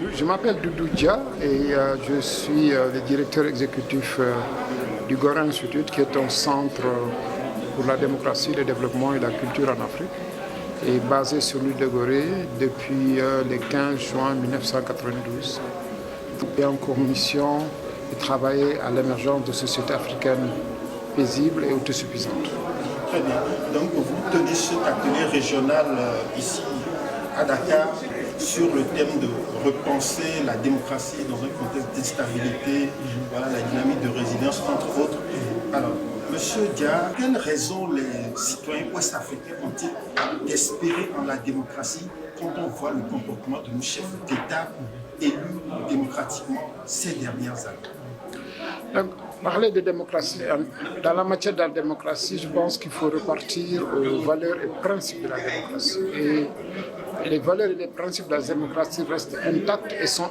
Je m'appelle Doudou Dia et je suis le directeur exécutif du Gora Institute, qui est un centre pour la démocratie, le développement et la culture en Afrique, et basé sur l'île de Gorée depuis le 15 juin 1992. Et en commission de travailler à l'émergence de sociétés africaines paisibles et autosuffisantes. Très bien. Donc vous tenez cet atelier régional ici à Dakar sur le thème de repenser la démocratie dans un contexte d'instabilité, voilà, la dynamique de résilience entre autres. Alors, Monsieur Dia, quelles raisons les citoyens ouest-africains ont-ils d'espérer en la démocratie quand on voit le comportement de nos chefs d'État élus démocratiquement ces dernières années? Donc, parler de démocratie, dans la matière de la démocratie, je pense qu'il faut repartir aux valeurs et principes de la démocratie. Et les valeurs et les principes de la démocratie restent intacts et sont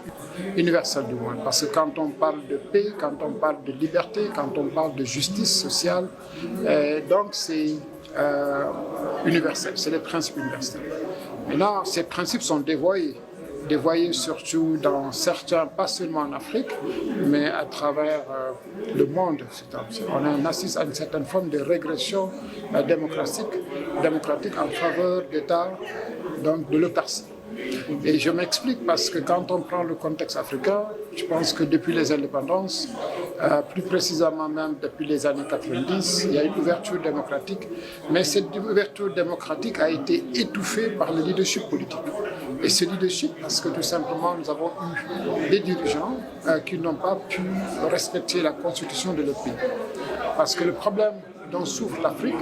universels du moins. Parce que quand on parle de paix, quand on parle de liberté, quand on parle de justice sociale, donc c'est universel, c'est les principes universels. Maintenant, ces principes sont dévoyés surtout dans certains, pas seulement en Afrique, mais à travers le monde. On assiste à une certaine forme de régression démocratique en faveur d'États, donc de l'autarcie. Et je m'explique parce que quand on prend le contexte africain, je pense que depuis les indépendances, plus précisément même depuis les années 90, il y a une ouverture démocratique, mais cette ouverture démocratique a été étouffée par le leadership politique. Et ce leadership, parce que tout simplement nous avons eu des dirigeants qui n'ont pas pu respecter la constitution de leur pays. Parce que le problème dont souffre l'Afrique,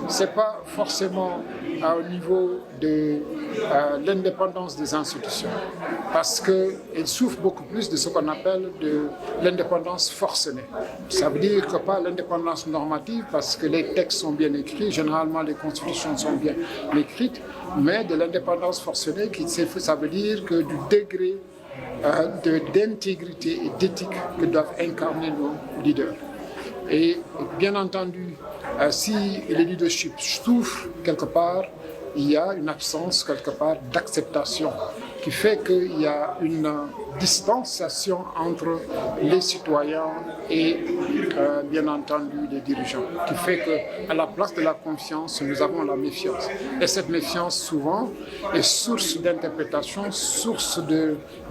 ce n'est pas forcément au niveau de l'indépendance des institutions, parce qu'elle souffre beaucoup plus de ce qu'on appelle de l'indépendance forcenée. Ça veut dire que pas l'indépendance normative, parce que les textes sont bien écrits, généralement les constitutions sont bien écrites, mais de l'indépendance forcenée, ça veut dire que du degré d'intégrité et d'éthique que doivent incarner nos leaders. Et bien entendu, si le leadership souffre quelque part, il y a une absence quelque part d'acceptation qui fait qu'il y a une distanciation entre les citoyens et bien entendu les dirigeants, qui fait qu'à la place de la confiance, nous avons la méfiance. Et cette méfiance souvent est source d'interprétation, source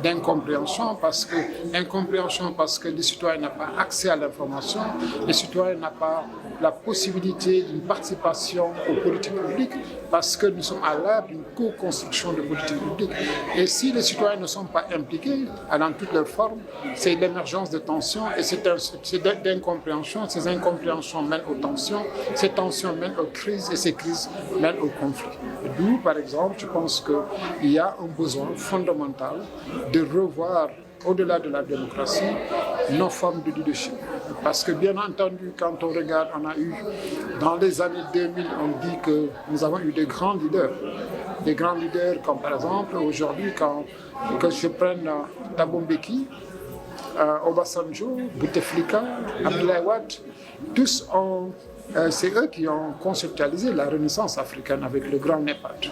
d'incompréhension, parce que les citoyens n'ont pas accès à l'information, les citoyens n'ont pas la possibilité d'une participation aux politiques publiques, parce que nous sommes à l'ère d'une co-construction de politiques publiques. Et si les citoyens ne sont pas impliqués dans toutes leurs formes, c'est l'émergence de tensions et c'est d'incompréhension. Ces incompréhensions mènent aux tensions, ces tensions mènent aux crises et ces crises mènent aux conflits. D'où, par exemple, je pense qu'il y a un besoin fondamental de revoir, au-delà de la démocratie, nos formes de leadership. Parce que bien entendu, quand on regarde, on a eu, dans les années 2000, on dit que nous avons eu des grands leaders. Des grands leaders comme par exemple, aujourd'hui, que je prenne Thabo Mbeki, Obasanjo, Bouteflika, Abdoulaye Wade, tous c'est eux qui ont conceptualisé la renaissance africaine avec le grand NEPAD.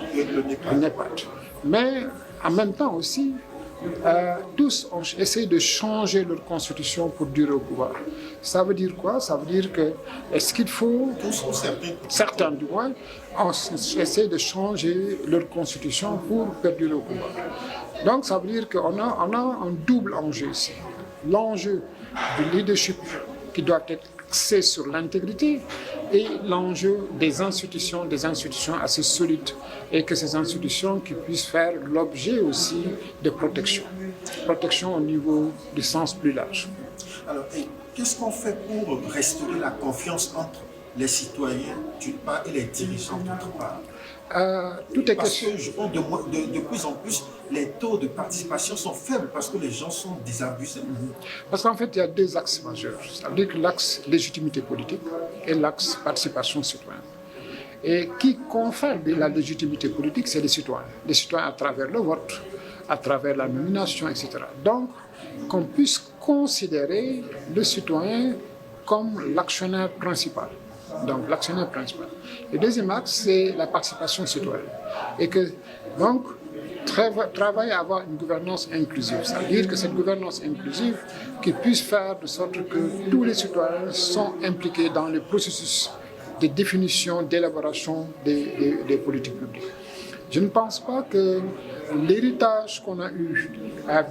Mais en même temps aussi, tous ont essayé de changer leur constitution pour durer au pouvoir. Ça veut dire quoi? Ça veut dire que, est-ce qu'il faut, certains du moins, ont essayé de changer leur constitution pour perdurer au pouvoir. Donc ça veut dire qu'on a un double enjeu ici. L'enjeu du leadership qui doit être axé sur l'intégrité et l'enjeu des institutions assez solides et que ces institutions qui puissent faire l'objet aussi de protection au niveau du sens plus large. Alors, qu'est-ce qu'on fait pour restaurer la confiance entre les citoyens d'une part et les dirigeants d'autre part? Parce que je pense de plus en plus, les taux de participation sont faibles parce que les gens sont désabusés. Parce qu'en fait, il y a deux axes majeurs. C'est-à-dire que l'axe légitimité politique et l'axe participation citoyenne. Et qui confère la légitimité politique, c'est les citoyens. Les citoyens à travers le vote, à travers la nomination, etc. Donc, qu'on puisse considérer le citoyen comme l'actionnaire principal. Donc, l'actionnaire principal. Le deuxième axe, c'est la participation citoyenne. Et que, donc, travailler à avoir une gouvernance inclusive. Ça veut dire que cette gouvernance inclusive qui puisse faire de sorte que tous les citoyens sont impliqués dans le processus de définition, d'élaboration des politiques publiques. Je ne pense pas que l'héritage qu'on a eu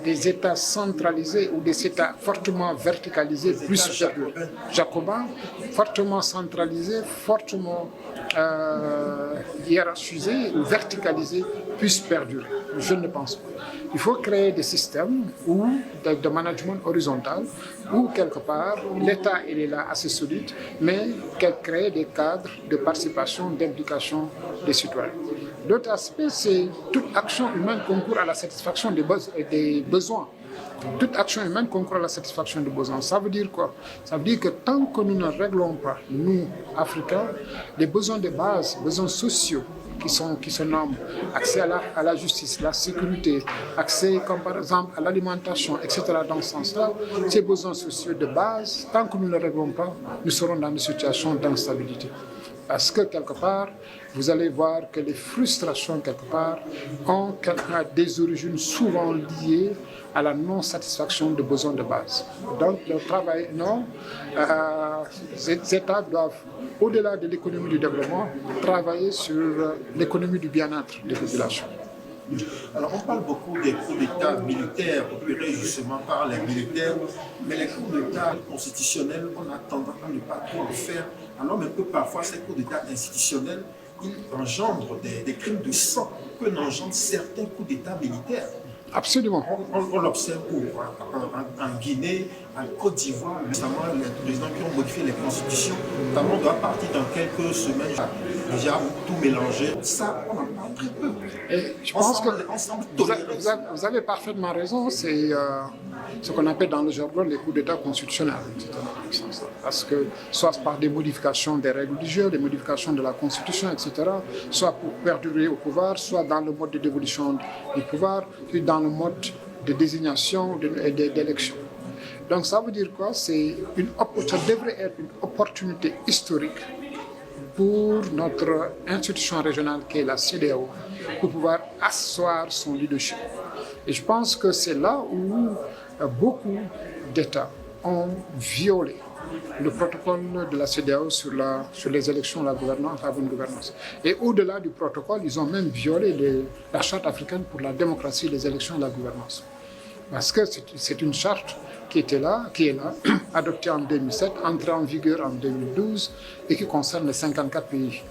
des États centralisés ou des États fortement verticalisés, plus jacobins, fortement centralisés, fortement hiérarchisés ou verticalisés, puissent perdurer. Je ne pense pas. Il faut créer des systèmes de management horizontal où, quelque part, l'État il est là assez solide, mais qu'elle crée des cadres de participation, d'implication des citoyens. L'autre aspect, c'est toute action humaine concourt à la satisfaction des besoins. Toute action humaine concourt à la satisfaction des besoins. Ça veut dire quoi? Ça veut dire que tant que nous ne réglons pas, nous, Africains, les besoins de base, besoins sociaux, qui se nomment accès à la justice, la sécurité, accès comme par exemple à l'alimentation, etc. Dans ce sens-là, ces besoins sociaux de base, tant que nous ne les réglons pas, nous serons dans une situation d'instabilité. Parce que quelque part, vous allez voir que les frustrations quelque part ont des origines souvent liées à la non-satisfaction de besoins de base. Donc le travail, ces États doivent, au-delà de l'économie du développement, travailler sur l'économie du bien-être des populations. Alors on parle beaucoup des coups d'État militaires opérés justement par les militaires, mais les coups d'État constitutionnels, on a tendance à ne pas trop en faire, alors même que parfois ces coups d'État institutionnels, ils engendrent des crimes de sang que n'engendrent certains coups d'État militaires. Absolument. On l'observe en Guinée, en Côte d'Ivoire, récemment les présidents qui ont modifié les constitutions, notamment doit partir dans quelques semaines, déjà tout mélangé. Ça, on en parle très peu. Et je pense que vous avez parfaitement raison, c'est ce qu'on appelle dans le jargon les coups d'État constitutionnels, etc. Parce que soit par des modifications des règles du jeu, des modifications de la Constitution, etc., soit pour perdurer au pouvoir, soit dans le mode de dévolution du pouvoir, puis dans le mode de désignation et d'élection. Donc ça veut dire quoi? Ça devrait être une opportunité historique pour notre institution régionale qui est la CEDEAO, pour pouvoir asseoir son leadership. Et je pense que c'est là où beaucoup d'États ont violé le protocole de la CEDEAO sur les élections, la gouvernance, la bonne gouvernance. Et au-delà du protocole, ils ont même violé la charte africaine pour la démocratie, les élections et la gouvernance. Parce que c'est une charte qui est là, adoptée en 2007, entrée en vigueur en 2012 et qui concerne les 54 pays.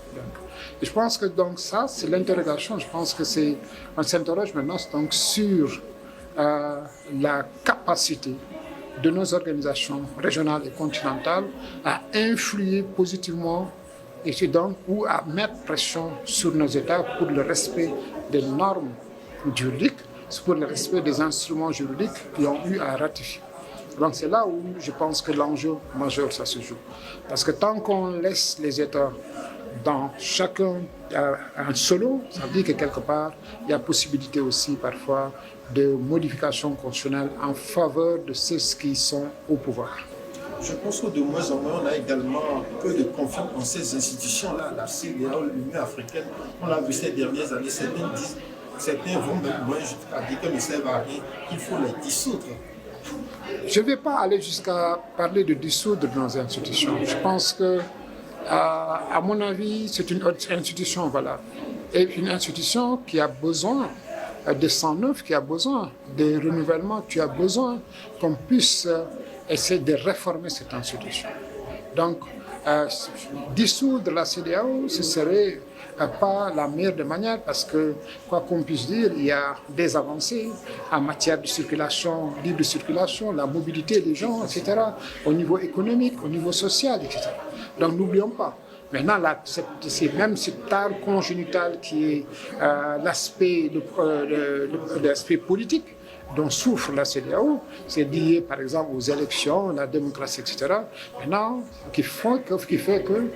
Et je pense que donc ça, c'est l'interrogation. Je pense que on s'interroge maintenant donc, sur la capacité de nos organisations régionales et continentales à influer positivement et donc, ou à mettre pression sur nos États pour le respect des normes juridiques, pour le respect des instruments juridiques qui ont eu à ratifier. Donc c'est là où je pense que l'enjeu majeur, ça se joue. Parce que tant qu'on laisse les États dans chacun en solo, ça veut dire que quelque part, il y a possibilité aussi parfois de modifications constitutionnelles en faveur de ceux qui sont au pouvoir. Je pense que de moins en moins, on a également peu de confiance en ces institutions-là, la CEDEAO, l'Union africaine. On l'a vu ces dernières années, certains vont même loin jusqu'à dire que ne servent à rien, qu'il faut les dissoudre. Je ne vais pas aller jusqu'à parler de dissoudre nos institutions. Je pense que, à mon avis, c'est une institution valable. Et une institution qui a besoin de sang neuf, qui a besoin de renouvellement, qui a besoin qu'on puisse essayer de réformer cette institution. Donc, dissoudre la CEDEAO, ce serait pas la meilleure des manières parce que, quoi qu'on puisse dire, il y a des avancées en matière de circulation, libre circulation, la mobilité des gens, etc., au niveau économique, au niveau social, etc. Donc, n'oublions pas. Maintenant, c'est même cet art congénital qui est l'aspect politique dont souffre la CEDEAO, c'est lié par exemple aux élections, la démocratie, etc. Maintenant, qui fait que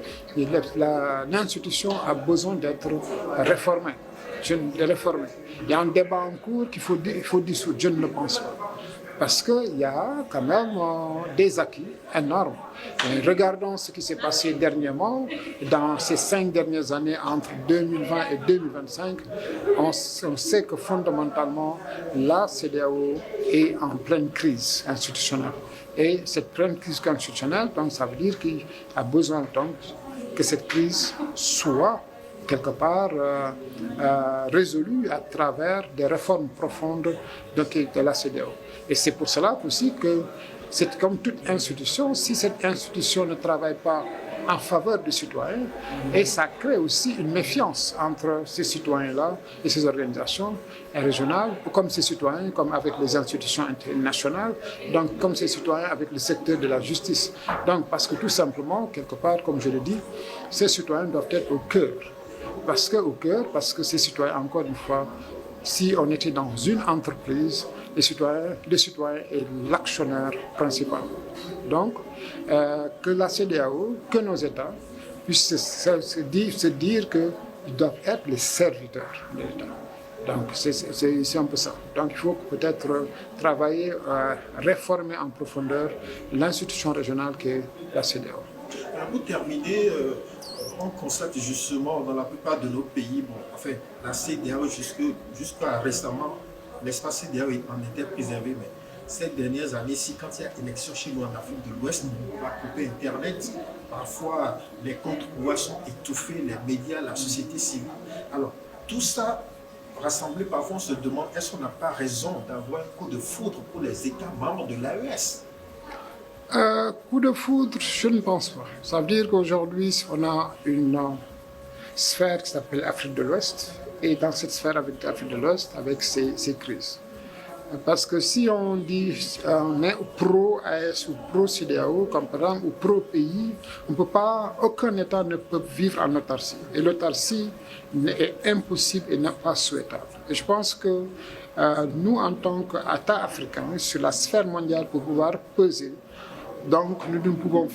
l'institution a besoin d'être réformée. Il y a un débat en cours qu'il faut dissoudre, je ne le pense pas. parce qu'il y a quand même des acquis énormes. Et regardons ce qui s'est passé dernièrement, dans ces 5 dernières années, entre 2020 et 2025, on sait que fondamentalement, la CEDEAO est en pleine crise institutionnelle. Et cette pleine crise institutionnelle, donc, ça veut dire qu'il a besoin donc, que cette crise soit quelque part résolue à travers des réformes profondes de la CEDEAO. Et c'est pour cela aussi que c'est comme toute institution, si cette institution ne travaille pas en faveur des citoyens, et ça crée aussi une méfiance entre ces citoyens-là et ces organisations régionales, comme ces citoyens, comme avec les institutions internationales, donc comme ces citoyens avec le secteur de la justice. Donc parce que tout simplement, quelque part, comme je le dis, ces citoyens doivent être au cœur. Parce que ces citoyens, encore une fois, si on était dans une entreprise, le citoyen est l'actionnaire principal. Donc, que la CEDEAO, que nos États puissent se dire qu'ils doivent être les serviteurs de l'État. Donc, c'est un peu ça. Donc, il faut peut-être travailler, réformer en profondeur l'institution régionale qui est la CEDEAO. Pour terminer, on constate justement dans la plupart de nos pays, enfin, la CEDEAO jusqu'à récemment, l'espace CEDEAO en était préservé, mais ces dernières années, quand il y a élection chez nous en Afrique de l'Ouest, on va couper Internet, parfois les contre-pouvoirs sont étouffés, les médias, la société civile. Alors, tout ça rassemblé, parfois on se demande, est-ce qu'on n'a pas raison d'avoir un coup de foudre pour les États membres de l'AES? Coup de foudre, je ne pense pas. Ça veut dire qu'aujourd'hui, on a une sphère qui s'appelle Afrique de l'Ouest, et dans cette sphère avec l'Afrique de l'Ouest, avec ses crises. Parce que si on dit on est pro-AES ou pro-CEDEAO, comme par exemple, ou pro-pays, aucun État ne peut vivre en autarcie. Et l'autarcie est impossible et n'est pas souhaitable. Et je pense que nous, en tant qu'État africain, sur la sphère mondiale, pour pouvoir peser, donc nous ne pouvons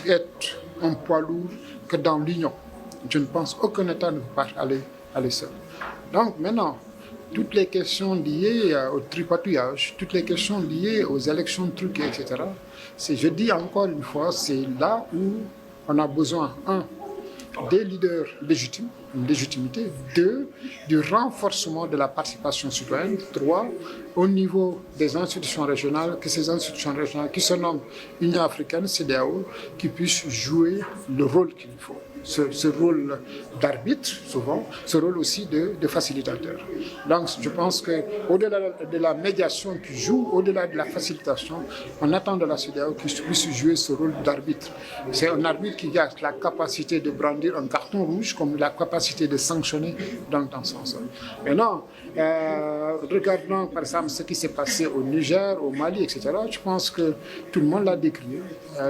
être un poids lourd que dans l'Union. Je ne pense qu'aucun État ne peut pas aller seul. Donc maintenant, toutes les questions liées au tripatouillage, toutes les questions liées aux élections truquées, etc., je dis encore une fois, c'est là où on a besoin, des leaders légitimes, une légitimité, 2, du renforcement de la participation citoyenne, 3, au niveau des institutions régionales, que ces institutions régionales qui se nomment Union africaine, CEDEAO, qui puissent jouer le rôle qu'il faut. Ce rôle d'arbitre, souvent, ce rôle aussi de facilitateur. Donc, je pense qu'au-delà de la médiation qui joue, au-delà de la facilitation, on attend de la CEDEAO qu'il puisse jouer ce rôle d'arbitre. C'est un arbitre qui a la capacité de brandir un carton rouge, comme la capacité de sanctionner dans ce sens. Maintenant, regardons par exemple ce qui s'est passé au Niger, au Mali, etc., je pense que tout le monde l'a décrit.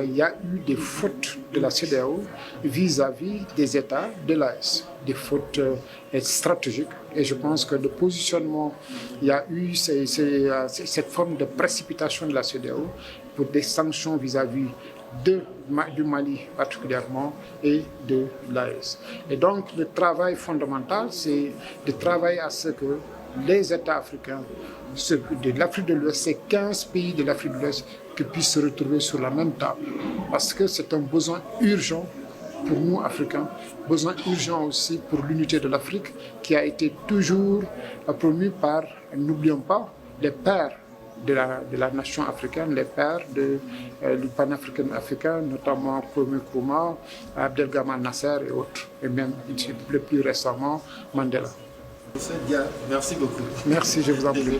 Il y a eu des fautes de la CEDEAO vis-à-vis des États de l'AES, des fautes stratégiques. Et je pense que le positionnement, il y a eu cette forme de précipitation de la CEDEAO pour des sanctions vis-à-vis du Mali particulièrement et de l'AES. Et donc le travail fondamental, c'est de travailler à ce que les États africains de l'Afrique de l'Ouest, ces 15 pays de l'Afrique de l'Ouest, qui puissent se retrouver sur la même table. Parce que c'est un besoin urgent pour nous, Africains, besoin urgent aussi pour l'unité de l'Afrique, qui a été toujours promue par, n'oublions pas, les pères de la nation africaine, les pères du panafricain, notamment Kwame Nkrumah, Abdelgamal Nasser et autres, et même le plus récemment Mandela. Merci beaucoup. Merci, je vous en prie.